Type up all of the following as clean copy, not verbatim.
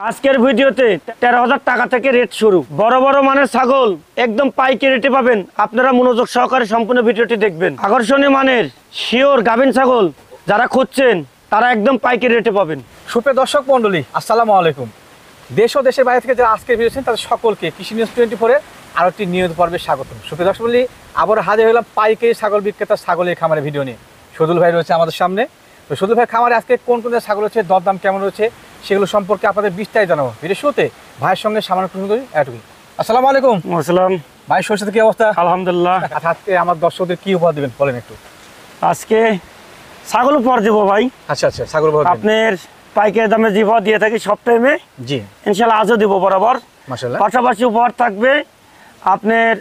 আজকের ভিডিওতে 13,000 টাকা থেকে রেট শুরু। বড় বড় মানের ছাগল একদম পাইকারি রেটে পাবেন। আপনারা মনোযোগ সহকারে সম্পূর্ণ ভিডিওটি দেখবেন। আকর্ষণীয় মানের শিওর গাভিন ছাগল যারা খুঁজছেন তারা একদম পাইকারি রেটে পাবেন। সুপ্রিয় দর্শক মণ্ডলী, আসসালামু আলাইকুম। দেশ ও দেশের বাইরে থেকে যারা আজকে ভিডিওছেন তাদের সকলকে কৃষি নিউজ 24-এর আরও একটি নিয়মিত পর্বে স্বাগতম। সুপ্রিয় দর্শক মণ্ডলী, আবার হাজির হলাম পাইকারি ছাগল বিক্রেতা ছাগলের খামারের ভিডিও নিয়ে। সদুল ভাই রয়েছে আমাদের সামনে। তো সদুল ভাই খামারে আজকে কোন কোন ছাগল হচ্ছে, দরদাম কেমন রয়েছে, সেগুলো সম্পর্কে আপনাদের বিস্তারিত জানাবো। ভিডিও শুরুতে ভাইয়ের সঙ্গে সামান্য প্রশ্ন করি এটুকুই। আসসালামু আলাইকুম। আসসালাম ভাই, শরীর সাথে কি অবস্থা? আলহামদুলিল্লাহ। আজকে আমার দর্শকদের কি উপহার দিবেন বলেন একটু। আজকে ছাগল উপহার দেবো ভাই। আচ্ছা, ছাগল উপহার আপনার পাইকারি দামে যে উপহার দিয়ে থাকি সব টাইমে, জি ইনশাল্লাহ আজও দিব বরাবর। মাশাআল্লাহ। পাশাপাশি উপহার থাকবে আপনার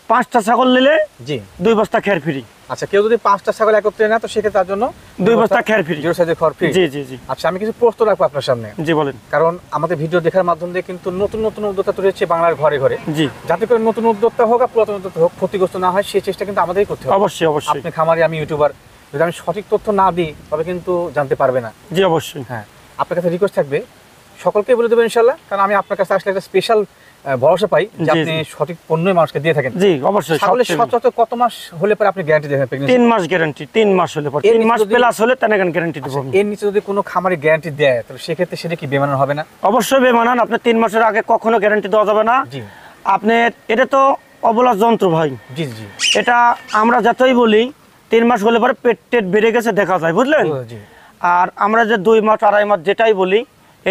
5টা ছাগল নিলে জি 2 বস্তা খের ফ্রি। আচ্ছা, কেউ যদি 5টা ছাগল একত্রে না তো সেক্ষেত্রে তার জন্য 2 বস্তা খের ফ্রি, 0 সাইজের খড় ফ্রি। জি জি জি। আচ্ছা, আমি কিছু প্রশ্ন রাখবো আপনার সামনে। জি বলেন। কারণ আমাদের ভিডিও দেখার মাধ্যমে দিয়ে কিন্তু নতুন নতুন উদ্যোক্তা তৈরি হচ্ছে বাংলার ঘরে ঘরে। জি। যাতে করে নতুন উদ্যোক্তা হোক আর পুরাতন উদ্যোক্তা হোক ক্ষতিগ্রস্ত না হয় সেই চেষ্টা কিন্তু আমাদেরই করতে হবে। অবশ্যই অবশ্যই। আপনি খামারি, আমি ইউটিউবার, যদি আমি সঠিক তথ্য না দিই তবে কিন্তু জানতে পারবে না। জি অবশ্যই। হ্যাঁ, আপনার কাছে রিকোয়েস্ট থাকবে সকলকে বলে দেবেন ইনশাআল্লাহ, কারণ আমি আপনার কাছে আসলে একটা স্পেশাল ভরসা পাই যে আপনি সঠিক পণ্যই মানুষকে দিয়ে থাকেন। জি অবশ্যই। ছাগলের সচরাচর কত মাস হলে পরে আপনি গ্যারান্টি দেবেন? 3 মাস গ্যারান্টি। 3 মাস হলে পরে, 3 মাস প্লাস হলে তাহলে গ্যারান্টি দেব। এর নিচে যদি কোনো খামারি গ্যারান্টি দেয় তাহলে সেক্ষেত্রে সেটা কি বেমানান হবে না? অবশ্যই বেমানান। আপনি 3 মাসের আগে কখনো গ্যারান্টি দেওয়া যাবে না। জি। আপনার এটা তো অবলা যন্ত্র ভাই। জি জি। এটা আমরা যতই বলি 3 মাস হলে পরে পেট বেড়ে গেছে দেখা যায়, বুঝলেন। জি। আর আমরা যে 2 মাস 2.5 মাস যেটাই বলি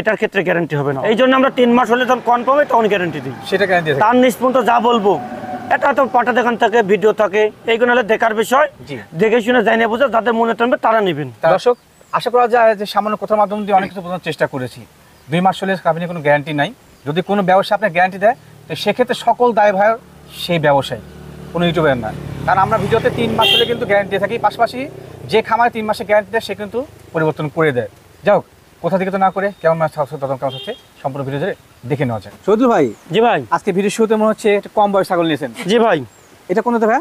এটার ক্ষেত্রে গ্যারান্টি হবে না। এই জন্য আমরা 3 মাস হলে যখন কনফার্ম হয় তখন গ্যারান্টি দিই। সেটা গ্যারান্টি তার নিষ্পন্ত যা বলবো, এটা তো পাটা দেখান থাকে, ভিডিও থাকে, এইগুলো হলে দেখার বিষয়। দেখে শুনে যাই না বুঝে যাদের মনে টানবে তারা নেবেন। দর্শক, আশা করা যায় যে সামান্য কথার মাধ্যমে দিয়ে অনেক কিছু বোঝানোর চেষ্টা করেছি। 2 মাস হলে আপনি কোনো গ্যারান্টি নাই। যদি কোনো ব্যবসা আপনার গ্যারান্টি দেয় তো সেক্ষেত্রে সকল দায়ভার সেই ব্যবসায়, কোনো ইউটিউবের না। কারণ আমরা ভিডিওতে 3 মাস হলে কিন্তু গ্যারান্টি দিয়ে থাকি। পাশাপাশি যে খামারে 3 মাসে গ্যারান্টি দেয় সে কিন্তু পরিবর্তন করে দেয়। যাই হোক, কোথা থেকে তো না করে কেমন মাছ কেমন হচ্ছে সম্পূর্ণ ভিডিও ধরে দেখে নেওয়া যায়। সৈদুল ভাই। জি ভাই। আজকে ভিডিও শুরুতে মনে হচ্ছে একটা কম বয়স ছাগল নিয়েছেন। জি ভাই। এটা কোন ভাইয়া?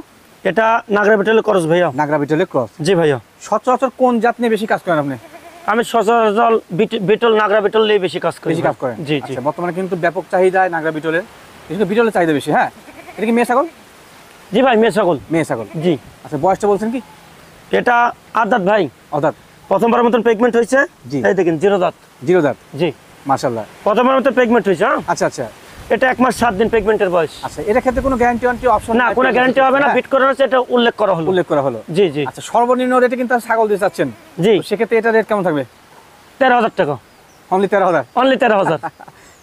এটা নাগরা বিটলের ক্রস ভাইয়া। নাগরা বিটলের ক্রস। জি ভাইয়া। সচরাচর কোন জাত নিয়ে বেশি কাজ করেন আপনি? আমি সচরাচর বিটল নাগরা বিটল নিয়ে বেশি কাজ করি। জি জি। বর্তমানে কিন্তু ব্যাপক চাহিদা নাগরা বিটলের, কিন্তু বিটলের চাহিদা বেশি। হ্যাঁ, এটা কি মেয়ে ছাগল? জি ভাই, মেয়ে ছাগল। মেয়ে ছাগল, জি। আচ্ছা, বয়সটা বলছেন কি? এটা আদাত ভাই। আদাত। প্রথমবার মতন প্রেগনেন্ট হয়েছে। জি। এই দেখেন, 0 দাঁত। 0 দাঁত। জি মাশাআল্লাহ। প্রথমবার মতন প্রেগনেন্ট হয়েছে। আচ্ছা আচ্ছা। এটা 1 মাস 7 দিন প্রেগনেন্টের বয়স। আচ্ছা, এটা ক্ষেত্রে কোনো গ্যারান্টি অপশন না, কোনো গ্যারান্টি হবে না। বিট করা আছে, এটা উল্লেখ করা হলো। জি জি। আচ্ছা, সর্বনিম্ন রেটে কিন্তু ছাগল দিয়ে চাচ্ছেন। জি। সেক্ষেত্রে এটা রেট কেমন থাকবে? 13,000 টাকা। অনলি 13,000? অনলি 13,000।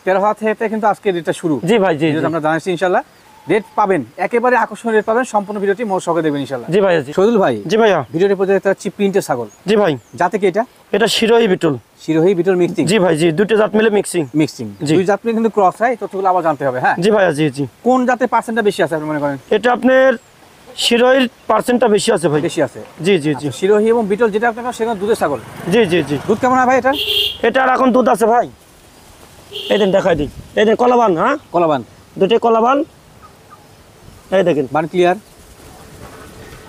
13,000 থেকে কিন্তু আজকে রেটটা শুরু। জি ভাই। জি। আমরা জানাচ্ছি ইনশাআল্লাহ রেট পাবেন, একেবারে আকর্ষণীয় রেট পাবেন। সম্পূর্ণ ভিডিওটি মনোযোগ সহকারে দেখবেন ইনশাআল্লাহ। জি ভাই। জি। সৈদুল ভাই। জি ভাইয়া। ভিডিওটি পর্যন্ত একটা প্রিন্টের ছাগল। জি ভাই। যাতে কি এটা? এটা শিরোহী বিটল। শিরোহী বিটল মিক্সিং। জি ভাই। জি, দুটো জাত মিলে মিক্সিং। দুই জাত মিলে কিন্তু ক্রস হয়, তথ্যগুলো আবার জানতে হবে। হ্যাঁ। জি ভাইয়া। জি জি। কোন জাতের পার্সেন্টটা বেশি আছে আপনি মনে করেন? এটা আপনার শিরোহীর পার্সেন্টটা বেশি আছে ভাই। বেশি আছে। জি জি জি। শিরোহী এবং বিটল যেটা আপনার সেখানে দুধের ছাগল। জি জি জি। দুধ কেমন হয় ভাই এটা? এটার এখন দুধ আছে ভাই। এই দিন দেখাই দিই। এই দিন কলাবান। হ্যাঁ, কলাবান। দুটোই কলাবান। এই দেখেন বান ক্লিয়ার।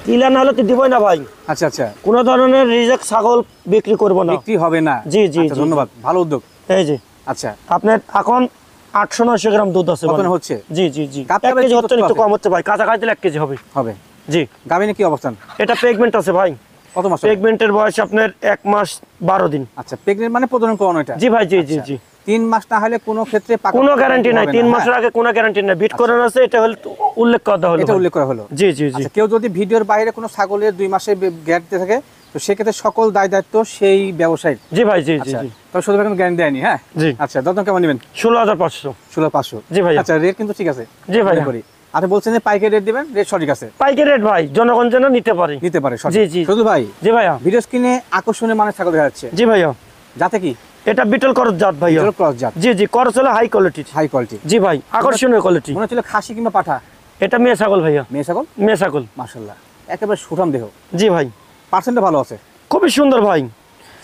ক্লিয়ার না হলে তো দিবই না ভাই। আচ্ছা আচ্ছা। কোনো ধরনের রিজেক্ট ছাগল বিক্রি করব না, বিক্রি হবে না। জি জি। ধন্যবাদ, ভালো উদ্যোগ। এই যে আচ্ছা, আপনার এখন 800-900 গ্রাম দুধ আছে। কত হচ্ছে? জি জি জি। 1 কেজি হচ্ছে, একটু কম হচ্ছে ভাই। কাঁচা খাই দিলে 1 কেজি হবে। জি। গাভিনে কি অবস্থান? এটা প্রেগনেন্ট আছে ভাই। কত মাস? প্রেগনেন্টের বয়স আপনার 1 মাস 12 দিন। আচ্ছা, প্রেগনেন্ট মানে প্রজনন করানো এটা? জি ভাই। জি জি জি। 3 মাস না হলে কোনো ক্ষেত্রে কোনো গ্যারান্টি নাই। 3 মাসের আগে কোনো গ্যারান্টি নাই। বিট করানো আছে, এটা হলো উল্লেখ করা হলো। এটা উল্লেখ করা হলো। জি জি জি। কেউ যদি ভিডিওর বাইরে কোনো ছাগলের 2 মাসের গ্যারান্টি থাকে তো সেক্ষেত্রে সকল দায় দায়িত্ব সেই ব্যবসায়ী। জি ভাই। জি জি জি। তবে শুধু কোনো গ্যারান্টি দেয়নি। হ্যাঁ। জি। আচ্ছা, দাম কেমন নেবেন? 16,500। 16,500। জি ভাই। আচ্ছা, রেট কিন্তু ঠিক আছে। জি ভাই। আপনি বলছেন যে পাইকারি রেট দিবেন, রেট সঠিক আছে? পাইকারি রেট ভাই, জনগণ যেন নিতে পারে। জি জি। শুধু ভাই। জি ভাইয়া। ভিডিও স্ক্রিনে আকর্ষণীয় মানের ছাগল দেখা যাচ্ছে। জি ভাইয়া। যাতে কি? এটা বিটল ক্রস জাত ভাইয়া। বিটল ক্রস জাত। জি জি। ক্রস হলো হাই কোয়ালিটি। High quality. জি ভাই, আকর্ষণীয় কোয়ালিটি। মনে হচ্ছিল খাসি কিংবা পাঠা। এটা মেয়ে ছাগল ভাইয়া। মেয়ে ছাগল? মেয়ে ছাগল। মাশাআল্লাহ, একেবারে সুঠাম দেহ। জি ভাই। পার্সেন্টটা ভালো আছে। খুবই সুন্দর ভাই।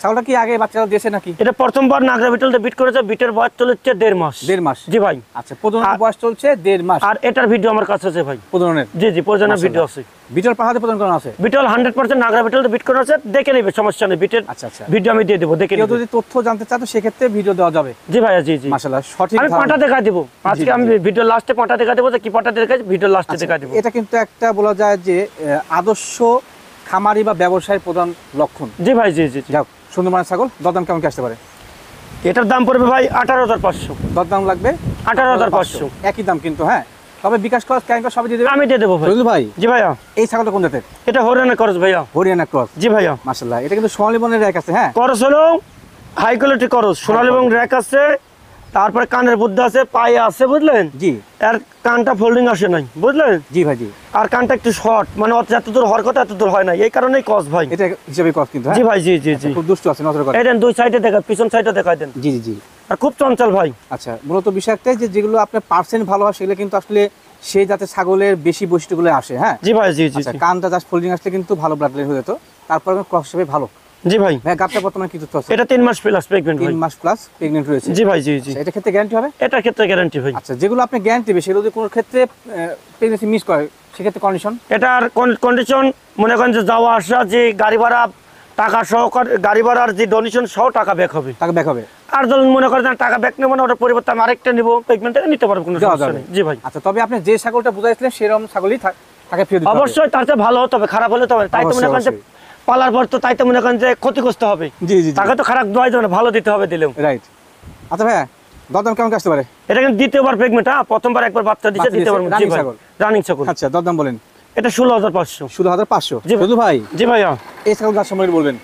ছাগলটা কি আগে বাচ্চা দিয়েছে নাকি? এটা প্রথমবার নাগরা বিটলতে বিট করেছে, বিটের বয়স চলেছে 1.5 মাস। 1.5 মাস, জি ভাই। আচ্ছা, প্রজননের বয়স চলছে 1.5 মাস। আর এটার ভিডিও আমার কাছে আছে ভাই, প্রজননের? জি জি, প্রজননের ভিডিও আছে। বিটল পাহাড়ে প্রজনন করানো আছে? বিটল 100% নাগরা বিটলতে বিট করা আছে, দেখে নেবে, সমস্যা নেই। বিটের আচ্ছা আচ্ছা, ভিডিও আমি দিয়ে দেবো, দেখে কেউ নেবে। যদি তথ্য জানতে চায় তো সেক্ষেত্রে ভিডিও দেওয়া যাবে? জি ভাইয়া, জি জি, মাশাআল্লাহ, সঠিক আমি ধারণা। পাটা দেখা দিব আজকে, জি, আমি জি। ভিডিও লাস্টে পাটা দেখা দেবো, যে কি পাটা দেখাচ্ছি ভিডিও লাস্টে আচ্ছা, দেখা দিব। এটা কিন্তু একটা বলা যায় যে আদর্শ খামারি বা ব্যবসায়ীর প্রধান লক্ষণ। জি ভাই, জি জি জি। যাক, সুন্দর মানের ছাগল, দরদাম কেমন কি আসতে পারে? এটার দাম পড়বে ভাই 18,500। দরদাম লাগবে 18,500, একই দাম কিন্তু, হ্যাঁ। তবে বিকাশ খরচ ক্যারিং খরচ সবই দিয়ে দেবেন? আমি দিয়ে দেবো ভাই। ফজলুল ভাই, জি ভাইয়া। এই ছাগলটা কোন জাতের? এটা হরিয়ানা করস ভাইয়া। হরিয়ানা ক্রস? জি ভাইয়া। মাশাআল্লাহ, এটা কিন্তু সোনালী বনের র্যাক আছে, হ্যাঁ। করস হলো হাই কোয়ালিটি করস, সোনালী এবং র্যাক আছে, তারপরে কানের বুদ্ধা আছে, পায়ে আছে, বুঝলেন? জি আর কানটা ফোল্ডিং আসে নাই, বুঝলেন? জি ভাই, জি। আর কানটা একটু শর্ট, মানে যত দূর হওয়ার কথা এত দূর হয় না, এই কারণেই কস ভাই। এটা হিসাবে ক্রস কিন্তু, হ্যাঁ। জি ভাই, জি জি জি। খুব দুষ্ট আছে, নজর করে। এই দেন দুই সাইডে দেখা, পিছন সাইডে দেখাই দেন। জি জি জি। আর খুব চঞ্চল ভাই। আচ্ছা, মূলত বিষয় একটাই যে যেগুলো আপনার পার্সেন্ট ভালো হয় সেগুলো কিন্তু আসলে সেই জাতের ছাগলের বেশি বৈশিষ্ট্যগুলো আসে, হ্যাঁ। জি ভাই, জি জি আচ্ছা, জি। কানটা জাস্ট ফোল্ডিং আসলে কিন্তু ভালো ব্লাড লাইন হয়ে যেত, তারপর ক্রস হিসেবে ভালো। জি ভাই। ভাই, গাবটা বর্তমানে কি তথ্য আছে? এটা 3 মাস প্লাস প্রেগন্যান্ট ভাই। 3 মাস প্লাস প্রেগন্যান্ট রয়েছে? জি ভাই, জি জি। আচ্ছা, এটা ক্ষেত্রে গ্যারান্টি হবে? এটার ক্ষেত্রে গ্যারান্টি ভাই। আচ্ছা, যেগুলো আপনি গ্যারান্টি দেবে সেগুলো যদি কোনো ক্ষেত্রে প্রেগন্যান্সি মিস করে সেক্ষেত্রে কন্ডিশন? এটার কন্ডিশন মনে করেন যে যাওয়া আসা, যে গাড়ি ভাড়া, টাকা সহকার গাড়ি ভাড়ার যে ডোনেশন সহ টাকা ব্যাক হবে। টাকা ব্যাক হবে? আর ধরুন মনে করেন যে টাকা ব্যাক নেবো না, ওটার পরিবর্তে আমি আরেকটা নিবো, পেমেন্ট থেকে নিতে পারবো, কোনো দেওয়া সমস্যা যাবে। নেই। জি ভাই। আচ্ছা, তবে আপনি যে ছাগলটা বুঝাইছিলেন সেরকম ছাগলই তাকে ফিরে দিতে হবে? অবশ্যই, তার চেয়ে ভালো হতে হবে, খারাপ হলে তো হবে। তাই তো মনে করেন যে পালার পর তো তাই তো মনে করেন যে ক্ষতিগ্রস্ত হবে। জি জি, তাকে তো খারাপ দেওয়া যাবে না, ভালো দিতে হবে দিলেও। রাইট। আচ্ছা ভাইয়া, দরদাম কেমন কি আসতে পারে? এটা কিন্তু দ্বিতীয়বার প্রেগনেন্ট, হ্যাঁ, প্রথমবার একবার বাচ্চা দিচ্ছে, বাচ্চা দ্বিতীয়বার দিয়েছে, জি running ভাই, ছাগল। রানিং ছাগল। আচ্ছা, দরদাম বলেন। এটা 16,500। 16,500? জি ভাই। শুধু ভাই, জি ভাইয়া। এই ছাগল গাছ সম্পর্কে বলবেন।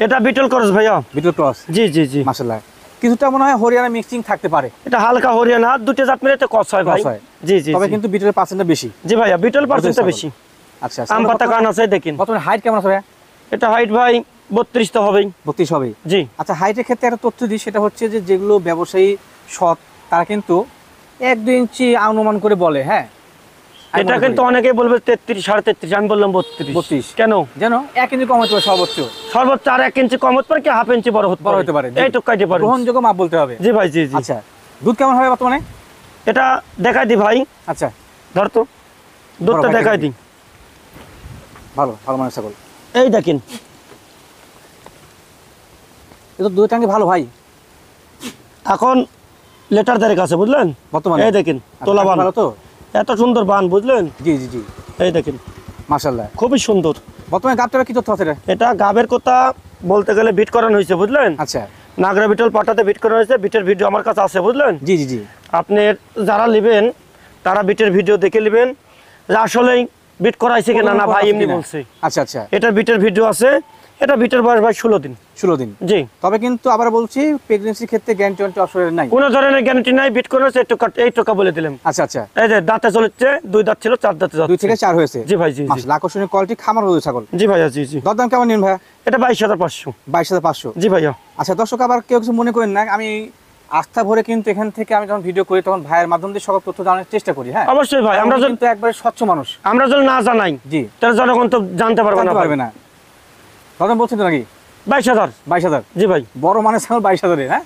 এটা বিটল করস ভাইয়া। বিটল ক্রস? জি জি জি। মাশাআল্লাহ, কিছুটা মনে হয় হরিয়ানা মিক্সিং থাকতে পারে। এটা হালকা হরিয়ানা, দুটো জাত মিলে তো কস হয় ভাই। ক্রস হয়। জি জি তবে জি। কিন্তু বিটলের পার্সেন্টটা বেশি। জি ভাইয়া, বিটল পার্সেন্টটা ছাগল। বেশি। আচ্ছা, আম পাতা কান আছে, দেখেন। বর্তমানে হাইট কেমন আছে ভাইয়া? এটা হাইট ভাই 32 তো হবেই। 32 হবে? জি। আচ্ছা, হাইটের ক্ষেত্রে একটা তথ্য দিই, সেটা হচ্ছে যে যেগুলো ব্যবসায়ী সৎ তারা কিন্তু 1-2 ইঞ্চি অনুমান করে বলে, হ্যাঁ। আমি এটা মনে কিন্তু করি। অনেকেই বলবে 33, 33.5, আমি বললাম 32। 32 কেন? যেন 1 ইঞ্চি কম হতে পারে সর্বোচ্চ। সর্বোচ্চ আর 1 ইঞ্চি কম হতে পারে, কি হাফ ইঞ্চি বড় হতে পারে। জি। এইটুকু কাটতে পারে। গ্রহণযোগ্য মাপ বলতে হবে। জি ভাই, জি জি। আচ্ছা, দুধ কেমন হবে বর্তমানে? এটা দেখাই দি ভাই, আচ্ছা, ধর তো, দুধটা ভাই, দেখাই দি। ভালো ভালো মানের ছাগল। এই দেখেন, এটা দুধ টাঙ্কি ভালো ভাই। এখন লেটার তারিখ আছে, বুঝলেন? বর্তমানে এই দেখেন, আচ্ছা, তোলা বান, ভালো তো? এত সুন্দর বান, বুঝলেন? জি জি জি, এই দেখেন, মাশাআল্লাহ। খুবই সুন্দর। বর্তমানে গাবটা কি তথ্য আছে এটা? এটা গাবের কথা বলতে গেলে বিট করানো হয়েছে, বুঝলেন? আচ্ছা, নাগরা বিটল পাটাতে বিট করানো হয়েছে, বিটের ভিডিও আমার কাছে আছে, বুঝলেন? জি জি জি। আপনি যারা নেবেন তারা বিটের ভিডিও দেখে নেবেন যে আসলেই বিট করাইছে কিনা, না ভাই এমনি বলছে। আচ্ছা আচ্ছা, এটা বিটের ভিডিও আছে। এটা বিটের বয়স ভাই 16 দিন। 16 দিন? জি। তবে কিন্তু আবার বলছি, প্রেগন্যান্সির ক্ষেত্রে গ্যারান্টি অপশন নাই। কোনো ধরনের গ্যারান্টি নাই, বিট করেছে এই টাকা বলে দিলাম। আচ্ছা আচ্ছা, এই যে দাঁতে চলেছে, 2 দাঁত ছিল, 4 দাঁতে 2 থেকে 4 হয়েছে? জি ভাই, জি জি। মাশাআল্লাহ, আকর্ষণীয় কোয়ালিটি খামার হলো ছাগল। জি ভাইয়া, জি জি। দরদাম কেমন নিন ভাইয়া? এটা 22,500। 22,500? জি ভাইয়া। আচ্ছা, দর্শক আবার কেউ কিছু মনে করেন না, আমি আস্থা ভরে কিন্তু এখান থেকে আমি যখন ভিডিও করি তখন ভাইয়ের মাধ্যম দিয়ে সকল তথ্য জানার চেষ্টা করি, হ্যাঁ। অবশ্যই ভাই, আমরা কিন্তু একবারে স্বচ্ছ মানুষ। আমরা যদি না জানাই, জি, তাহলে জনগণ তো জানতে পারবে না। না। দরদাম বলছেন তো নাকি? 22,000। 22,000? জি ভাই। বড় মানের ছাগল 22,000, হ্যাঁ।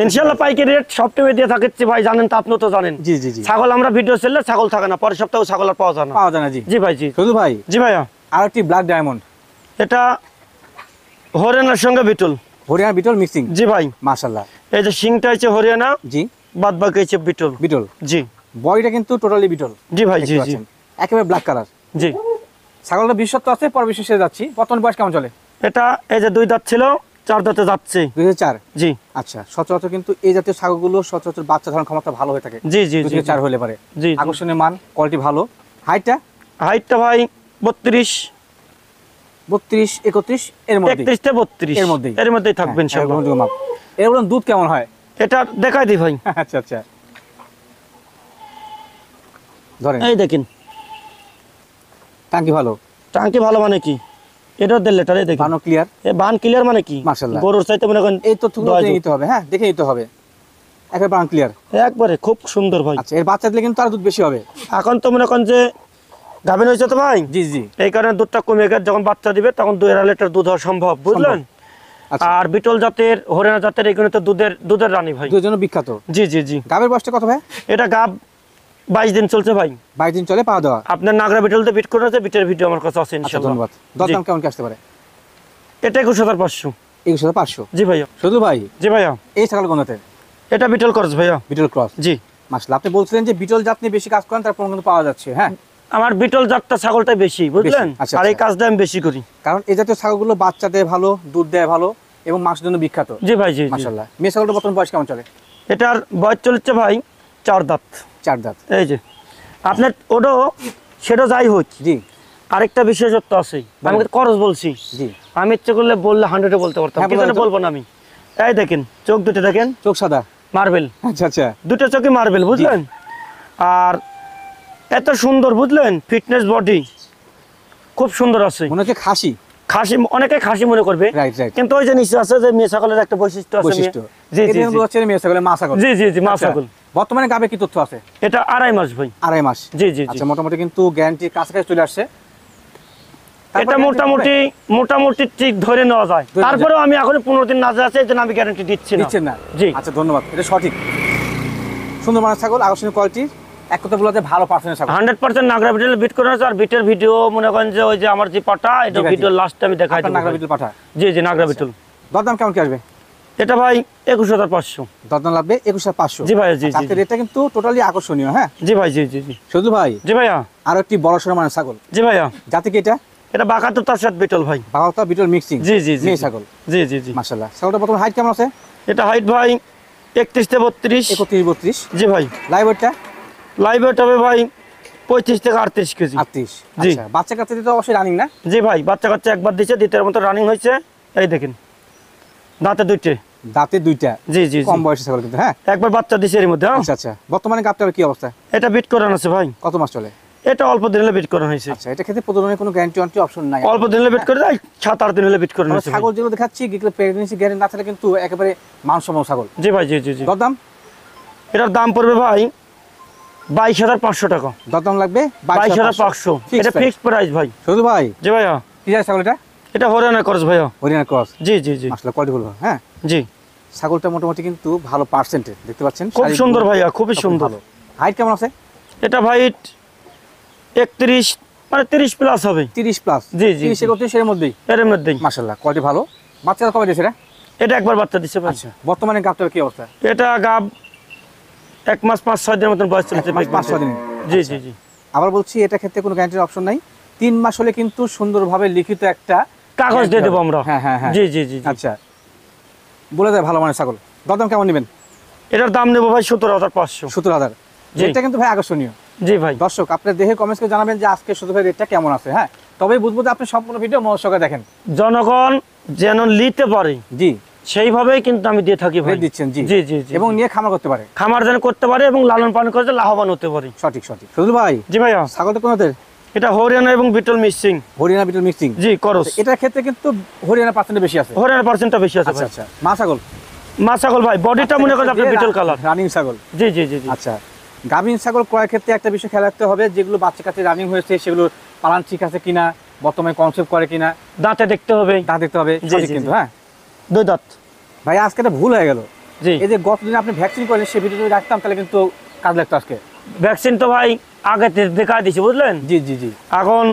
ইনশাআল্লাহ পাইকারি রেট সবটাই দিয়ে থাকছে ভাই, জানেন তো, আপনিও তো জানেন। জি জি জি। ছাগল আমরা ভিডিও ছেড়লে ছাগল থাকে না, পরের সপ্তাহে ছাগল আর পাওয়া যায় না। পাওয়া যায় না? জি জি ভাই, জি। শুধু ভাই, জি ভাইয়া। আর একটি ব্ল্যাক ডায়মন্ড, এটা হরিয়ানার সঙ্গে বিটল। হরিয়ানা বিটল মিক্সিং? জি ভাই। মাশাআল্লাহ। এই যে সিংটা হচ্ছে হরিয়ানা, জি, বাদ বাকি হচ্ছে বিটল। বিটল। জি বডিটা কিন্তু টোটালি বিটল। জি ভাই, জি জি। একেবারে ব্ল্যাক কালার। জি। ছাগলটা বিশ্বত্ব আছে, পর বিশেষে যাচ্ছি। বর্তমান বয়স কেমন চলে? এটা এই যে 2 দাঁত ছিল, 4 দাঁতে যাচ্ছে। 2004? জি। আচ্ছা, সচরাচর কিন্তু এই জাতীয় ছাগলগুলো সচরাচর বাচ্চা ধারণ ক্ষমতা ভালো হয়ে থাকে। জি জি 2 জি। থেকে 4 হলে পারে। জি। আকর্ষণীয় মান, কোয়ালিটি ভালো। হাইটটা? হাইটটা ভাই 32, 32, 31 এর মধ্যে? 31 থেকে 32 এর মধ্যেই? এর মধ্যেই থাকবে ইনশাআল্লাহ। গ্রহণযোগ্য মাপ। এর বলুন দুধ কেমন হয়? এটা দেখাই দিই ভাই। আচ্ছা আচ্ছা, ধরেন। এই দেখেন, টাঙ্কি ভালো? টাঙ্কি ভালো মানে কি, এটা দেড় লিটার। এই দেখেন, বানো ক্লিয়ার? এই বান ক্লিয়ার মানে কি, মাশাআল্লাহ। গরুর চাইতে মনে করেন এই তথ্যগুলো দেখে নিতে হবে, হ্যাঁ, দেখে নিতে হবে। একেবারে বান ক্লিয়ার? একবারে খুব সুন্দর ভাই। আচ্ছা, এর বাচ্চা দিলে কিন্তু আর দুধ বেশি হবে। এখন তো মনে করেন যে গাভিন হয়েছে তো ভাই, জি জি। এই কারণে দুধটা কমে গেছে, যখন বাচ্চা দিবে তখন 2.5 লিটার দুধ হওয়া সম্ভব, বুঝলেন? আচ্ছা। আর বিটল জাতের হরিয়ানা জাতের এগুলো তো দুধের রানী ভাই। দুধের জন্য বিখ্যাত। জি জি জি। গাবের বয়সটা কত ভাই? এটা গাব 22 দিন চলছে ভাই। 22 দিন চলে পাওয়া দেওয়া। আপনার নাগরা বিটলতে বিট করে আছে, বিটের ভিডিও আমার কাছে আছে আচ্ছা, ইনশাআল্লাহ। ধন্যবাদ। দরদাম কেমন কি আসতে পারে? এটা 21500। 21500। জি ভাইয়া। শুধু ভাই জি ভাইয়া। এই ছাগল কোনতে? এটা বিটল ক্রস ভাইয়া। বিটল ক্রস। জি। মাশাআল্লাহ, আপনি বলছিলেন যে বিটল জাত নিয়ে বেশি কাজ করেন, তারপর কিন্তু পাওয়া যাচ্ছে। হ্যাঁ, আমার বিটল জাতটা ছাগলটাই বেশি, বুঝলেন? বেশি। আচ্ছা, আর এই আচ্ছা। কাজটা আমি বেশি করি। কারণ এই জাতীয় ছাগলগুলো বাচ্চা দেয় ভালো, দুধ দেয় ভালো এবং মাংসের জন্য বিখ্যাত। জি ভাই। জি জি। মাশাআল্লাহ। মেয়ে ছাগলটা বর্তমান বয়স কেমন চলে? এটার বয়স চলছে ভাই 4 দাঁত। 4 দাঁত। এই যে আপনার ওটাও সেটা যাই হোক, জি আরেকটা বিশেষত্ব আছে। আমি তো খরচ বলছি, জি। আমি ইচ্ছে করলে বললে 100-এ বলতে পারতাম, হ্যাঁ, কিন্তু বলেন তো। বলবো না আমি। এই দেখেন চোখ দুটো দেখেন, চোখ সাদা। মার্বেল, আচ্ছা আচ্ছা। দুটো চোখে মার্বেল, বুঝলেন? আর এত সুন্দর, বুঝলেন? ফিটনেস বডি খুব সুন্দর আছে। মনে হচ্ছে খাসি। খাসি, অনেকে খাসি মনে করবে, রাইট রাইট। কিন্তু ওই যে নিচে আছে যে মেয়ে ছাগলের একটা বৈশিষ্ট্য আছে। বৈশিষ্ট্য। জি জি এটা জি। হচ্ছে মেয়ে ছাগলের মা ছাগল। জি জি জি, মা আচ্ছা। ছাগল। বর্তমানে গাবে কি তথ্য আছে? এটা 2.5 মাস ভাই। 2.5 মাস। জি জি জি। আচ্ছা, মোটামুটি কিন্তু গ্যারান্টি কাছাকাছি চলে আসছে। এটা মোটামুটি ঠিক ধরে নেওয়া যায়। ধরে নেওয়া তারপরেও আমি এখন 15 দিন নাজে আছে, এই জন্য আমি গ্যারান্টি দিচ্ছি না। দিচ্ছেন না? জি। আচ্ছা, ধন্যবাদ। এটা সঠিক। সুন্দর মানের ছাগল, আকর্ষণীয় কোয়ালিটির, এক কথা বলতে ভালো পার্সেন্টের ছাগল। 100% নাগরা বিটল বিট করে আছে। আর বিটের ভিডিও মনে করেন যে ওই যে আমার যে পাটা, এটা জি ভাই, ভিডিও লাস্টে আমি দেখাই আপনার দেব। নাগরা বিটল পাঠা। জি জি, নাগরা বিটল। দরদাম কেমন কি আসবে? এটা ভাই 21500। দরদাম লাগবে 21500। জি ভাই, জি জি। আজকের রেটটা কিন্তু টোটালি আকর্ষণীয়। হ্যাঁ জি ভাই, জি জি জি। শুধু ভাই জি ভাইয়া। আরো একটি বড় সড়ো মানের ছাগল। জি ভাইয়া। জাতি কি এটা? এটা বাকাতো তার সাথে বিটল ভাই। বাগাওতা বিটল মিক্সিং। জি জি জি। মেয়ে ছাগল। জি জি জি। মাশাআল্লাহ। ছাগলটা প্রথম হাইট কেমন আছে? এটা হাইট ভাই 31 থেকে 32। 31-32। জি ভাই। লাইভ ওয়েটটা লাইভ ওয়েট হবে ভাই 35 থেকে 38 কেজি। 38। জি। আচ্ছা, বাচ্চা কাচ্চা দিতে অবশ্যই রানিং না? জি ভাই, বাচ্চা কাচ্চা একবার দিচ্ছে, দ্বিতীয় মতো রানিং হয়েছে। এই দেখেন দাঁতে দুইটে। দাঁতে দুইটা। জি জি জি। কম বয়সী ছাগল কিন্তু। হ্যাঁ, একবার বাচ্চা দিছে এর মধ্যে। হ্যাঁ। আচ্ছা আচ্ছা। বর্তমানে গাবটার কি অবস্থা? এটা বিট করানো আছে ভাই। কত মাস চলে? এটা অল্প দিন হলে বিট করানো হয়েছে। আচ্ছা, এটা ক্ষেত্রে প্রজননের কোনো গ্যারান্টি ওয়ারেন্টি অপশন নাই? অল্প দিন হলে বিট করে দেয়, 7-8 দিন হলে বিট করানো আমরা হয়েছে। ছাগল যেগুলো দেখাচ্ছি এগুলো প্রেগন্যান্সি গ্যারান্টি না থাকলে কিন্তু একেবারে মানসম্মত ছাগল। জি ভাই, জি জি জি। দরদাম? এটার দাম পড়বে ভাই 22,500 টাকা। দরদাম লাগবে 22,500। এটা ফিক্সড প্রাইস ভাই। শুধু ভাই জি ভাইয়া। কি যায় ছাগল এটা? এটা হরিয়ানা ক্রস ভাইয়া। হরিয়ানা ক্রস। জি জি জি। আসলে কোয়ালিটি বলবো। হ্যাঁ, জি। ছাগলটা মোটামুটি কিন্তু ভালো পার্সেন্টেজ দেখতে পাচ্ছেন। খুব শারীরিক সুন্দর গুণ ভাইয়া, খুবই সব সুন্দর। ভালো। হাইট কেমন আছে? এটা ভাই 31 মানে 30 প্লাস হবে। 30 প্লাস। জি, জি, 30 জি। 31 এর মধ্যেই। এর মধ্যেই। মাশাআল্লাহ, কোয়ালিটি ভালো। বাচ্চারা কবে দিয়েছে এটা? এটা একবার বাচ্চা দিছে ভাই। আচ্ছা, বর্তমানে গাবটার কি অবস্থা? এটা গাব 1 মাস 5-6 দিনের মতন বয়স চলেছে। 1 মাস 5-6 দিন। জি জি জি। আবার বলছি, এটা ক্ষেত্রে কোনো গ্যারান্টির অপশন নাই। 3 মাস হলে কিন্তু সুন্দরভাবে লিখিত একটা কাগজ দিয়ে দেবো আমরা। হ্যাঁ হ্যাঁ হ্যাঁ। জি জি জি। আচ্ছা, বলে দেয় ভালো মানের ছাগল। দরদাম কেমন নেবেন? এটার দাম নেবো ভাই 17,500। 17,000। জি। রেটটা কিন্তু ভাই আকর্ষণীয়। জি ভাই। দর্শক আপনার দেখে কমেন্টস করে জানাবেন যে আজকে শুধু ভাই রেটটা কেমন আছে। হ্যাঁ, তবেই বুঝবো যে আপনি সম্পূর্ণ ভিডিও মনোযোগ দেখেন। জনগণ যেন নিতে পারে জি, সেইভাবেই কিন্তু আমি দিয়ে থাকি ভাই। রেট দিচ্ছেন। জি জি জি জি। এবং নিয়ে খামার করতে পারে। খামার যেন করতে পারে এবং লালন পালন করে লাভবান হতে পারে। সঠিক সঠিক। শুধু ভাই জি ভাইয়া। ছাগলটা কোনদের? এটা হরিয়ানা এবং বিটল মিক্সিং। হরিয়ানা বিটল মিক্সিং। জি করস। এটার ক্ষেত্রে কিন্তু হরিয়ানা পার্সেন্ট বেশি আছে। হরিয়ানা পার্সেন্টটা বেশি আছে আচ্ছা ভাই। আচ্ছা। মা ছাগল। মা ছাগল ভাই, বডিটা মনে করেন আপনার বিটল কালার। রানিং ছাগল। জি জি জি জি। আচ্ছা, গাভীন ছাগল ক্রয়ের ক্ষেত্রে একটা বিষয় খেয়াল রাখতে হবে, যেগুলো বাচ্চা কাছে রানিং হয়েছে সেগুলো পালান ঠিক আছে কিনা, বর্তমানে কনসেপ্ট করে কিনা, দাঁতে দেখতে হবে। তা দেখতে হবে। জি, সঠিক জি, কিন্তু। জি। হ্যাঁ দুই দাঁত। ভাই, আজকে একটা ভুল হয়ে গেল। জি। এই যে গতদিন আপনি ভ্যাকসিন করলেন, সেই ভিডিও যদি রাখতাম তাহলে কিন্তু কাজ লাগতো আজকে। ভ্যাকসিন তো ভাই আগে দেখা দিছি, বুঝলেন? জি জি জি। এখন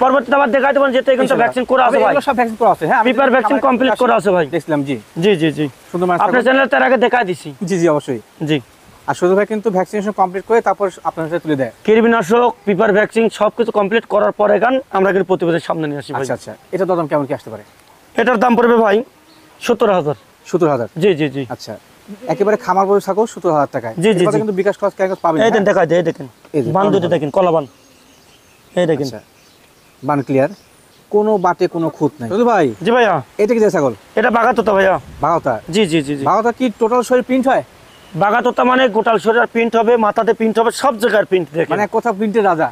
পরবর্তীতে আবার দেখাই দেবেন, যেতে কিন্তু ভ্যাকসিন করা আছে ভাই। এগুলো সব ভ্যাকসিন করা আছে। হ্যাঁ, আমি পিপার ভ্যাকসিন কমপ্লিট করা আছে ভাই। দেখলাম। জি জি জি জি। সুন্দর মানের আপনার ছাগল। চ্যানেলে তার আগে দেখাই দিছি। জি জি অবশ্যই। জি। আর শুধু ভাই কিন্তু ভ্যাকসিনেশন কমপ্লিট করে তারপর আপনার কাছে তুলে দেয়। কীটনাশক, পিপার ভ্যাকসিন সবকিছু কমপ্লিট করার পরে আমরা কিন্তু প্রতিবেদনের সামনে নিয়ে আসি ভাই। আচ্ছা আচ্ছা। এটা দরদাম কেমন কি আসতে পারে? এটার দাম পড়বে ভাই 17,000। 17,000। জি জি জি। আচ্ছা, একেবারে খামার বড় ছাগল 17,000 টাকায়। জি, জি, এর কথা জি। কিন্তু বিকাশ খরচ কেন পাবেন। এই দেন দেখাই দেয়, এই দেখেন এই যে, বান দুটো বান। দেখেন, কলা বান। এই দেখেন। আচ্ছা, বান ক্লিয়ার, কোনো বাটে কোনো খুঁত নাই। শুধু ভাই জি ভাইয়া। এটা কি যে ছাগল? এটা বাগাতোতা ভাইয়া। বাগাওতা। জি জি জি জি। বাগাওতা কি টোটাল শরীর প্রিন্ট হয়? বাগাতোতা মানে গোটাল শরীর প্রিন্ট হবে, মাথাতে প্রিন্ট হবে, সব জায়গার প্রিন্ট দেখেন। মানে এক কথা প্রিন্টের রাজা।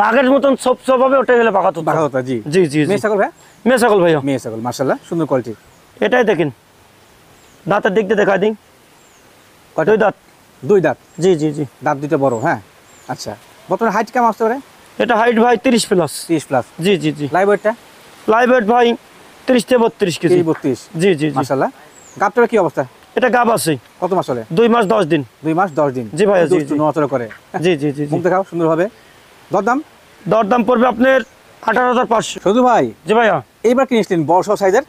বাঘের মতন সব সব হবে, ওটাই হলো বাগাতোতা। বাগাওতা। জি জি জি জি। মেয়ে ছাগল ভাই? মেয়ে ছাগল ভাইয়া। মেয়ে ছাগল, মাশাআল্লাহ, সুন্দর কোয়ালিটি। এটাই দেখেন, দাঁতের দিক দিয়ে দেখাই দিন। দুই দাঁত। দুই দাঁত। জি জি জি। দাঁত দুটো বড়। হ্যাঁ আচ্ছা, বর্তমানে হাইট কেমন আসতে পারে? এটা হাইট ভাই 30 প্লাস। 30 প্লাস। জি জি জি। লাইভ ওয়েটটা? লাইভ ওয়েট ভাই 31 থেকে 32 কেজি। 32। জি জি জি। মাশাআল্লাহ। গাবটার কি অবস্থা? এটা গাব আছে। কত মাস চলে? 2 মাস 10 দিন। 2 মাস 10 দিন। জি ভাইয়া, জি, জি। নড়াচড়া করে। জি জি জি জি। মুখ দেখাও সুন্দরভাবে। দরদাম? দরদাম পড়বে আপনার 18,500। শুধু ভাই জি ভাইয়া। এইবার কিনেছিলেন বড় সহ সাইজের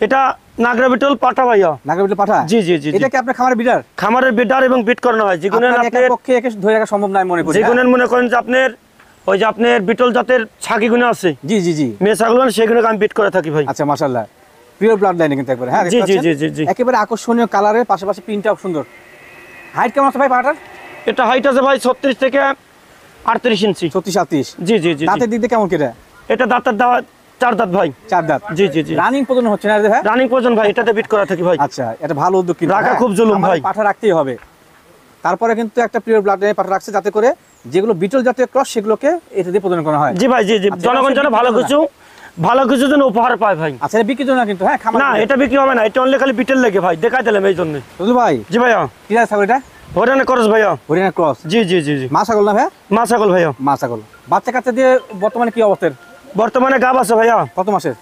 এটা নাগরা বিটল পাঠা ভাইয়া। নাগরবিল পাঠা? জি জি জি জি। এটা কি আপনার খামারের বিডার? খামারের বিডার এবং বিট করানো হয়, যেগুলো আপনার আপনার একার পক্ষে একে ধরে রাখা সম্ভব নয় মনে করি। যেগুলো মনে করেন যে আপনার ওই যে আপনার বিটল জাতের ছাগিগুলো আছে, জি জি জি। মেয়ে ছাগল সেগুলোকে আমি বিট করে থাকি ভাই। আচ্ছা মাশাআল্লাহ। পিওর ব্লাড লাইনে কিন্তু একবারে। হ্যাঁ জি জি জি জি জি। একেবারে আকর্ষণীয় কালারের, পাশাপাশি প্রিন্টটাও সুন্দর। হাইট কেমন আছে ভাই পাটার? এটা হাইট আছে ভাই 36 থেকে 38 ইঞ্চি। 36-37। জি জি জি জি। দাঁতের দিক দিয়ে কেমন কেটে? এটা দাঁতের দাওয়া 4 দাঁত ভাই। 4 দাঁত। জি জি জি। রানিং পর্যন্ত হচ্ছে না রে ভাই? রানিং পর্যন্ত ভাই, এটাতে বিট করা থাকি ভাই। আচ্ছা, এটা ভালো উদ্যোগ কিন্তু। রাখা হ্যাঁ, খুব জুলুম আমার ভাই। পাঠা রাখতেই হবে। তারপরে কিন্তু একটা পিওর ব্লাড লাইনে পাঠা রাখছে, যাতে করে যেগুলো বিটল জাতীয় ক্রস সেগুলোকে এটা দিয়ে প্রদান করা হয়। জি ভাই, জি জি। আচ্ছা, জনগণ যেন ভালো কিছু যেন উপহার পায় ভাই। আচ্ছা, এটা বিক্রির জন্য না কিন্তু, হ্যাঁ খামার না, এটা বিক্রি হবে না, এটা অনলি খালি বিটেল লেগে ভাই, দেখাই দিলাম এই জন্য। শুধু ভাই জি ভাইয়া। কি আছে ছাগল এটা? হরিয়ানা করস ভাইয়া। হরিয়ানা ক্রস। জি জি জি জি। মা ছাগল না ভাই? মা ছাগল ভাইয়া। মা ছাগল। বাচ্চা কাচ্চা দিয়ে বর্তমানে কি অবস্থার? বর্তমানে গাব আছে ভাইয়া। কত মাসের?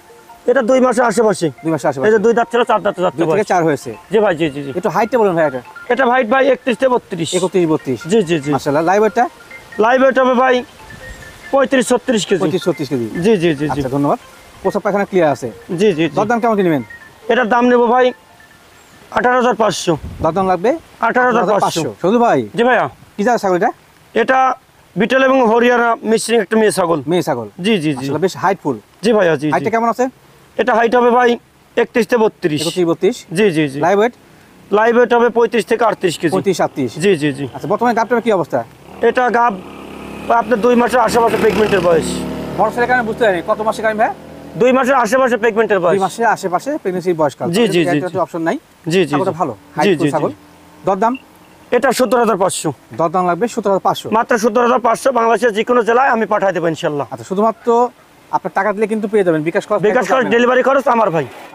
এটা 2 মাসের আশেপাশে। 2 মাসের এই আশেপাশে। যে 2 দাঁত ছিল 4 দাঁত যাচ্ছে 2 ভাই। থেকে 4 হয়েছে। জি ভাই, জি জি জি। একটু হাইটটা বলুন ভাই এটা। এটা হাইট ভাই 31 থেকে 32। 31-32। জি জি জি। মাশাআল্লাহ। লাইভ ওয়েটটা? লাইভ ওয়েট হবে ভাই 35-36 কেজি। 35-36 কেজি। জি জি জি জি। আচ্ছা, ধন্যবাদ। প্রসব পায়খানা ক্লিয়ার আছে। জি জি জি। দরদাম কেমন কিনবেন? এটার দাম নেব ভাই 18,500। দরদাম লাগবে 18,500। শুধু ভাই জি ভাইয়া। কি জাত ছাগল এটা? এটা বিটল এবং হরিয়ানা মিশ্রিত একটা মেয়ে ছাগল। মেয়ে ছাগল। জি জি জি। আসলে বেশ হাইটফুল। জি ভাইয়া, জি জি। হাইটটা কেমন আছে? এটা হাইট হবে ভাই 31 থেকে 32। 31-32। জি জি জি। লাইভ ওয়েট লাইভ ওয়েট হবে 35 থেকে 38 কেজি। 35-38। জি জি জি। আচ্ছা, বর্তমানে গাবটার কি অবস্থা? এটা গাব আপনার 2 মাসের আশেপাশে প্রেগনেন্টের বয়স। বড় ছেলে কারণে বুঝতে পারিনি কত মাসে কারণ ভাই? 2 মাসের আশেপাশে প্রেগনেন্টের 2 বয়স। মাসের আশেপাশে প্রেগন্যান্সির বয়সকাল। জি, জি, জি, জি। অপশন নাই। জি জি ছাগলটা জি। ভালো। জি হাইটফুল জি ছাগল। জি। দরদাম? এটা 17,500। দরদাম লাগবে 17,500। মাত্র 17,500। বাংলাদেশের যে কোনো জেলায় আমি পাঠাই দেবো ইনশাল্লাহ। আচ্ছা, শুধুমাত্র আপনার টাকা দিলে কিন্তু পেয়ে যাবেন। বিকাশ খরচ বিকাশ খরচ, ডেলিভারি খরচ আমার ভাই।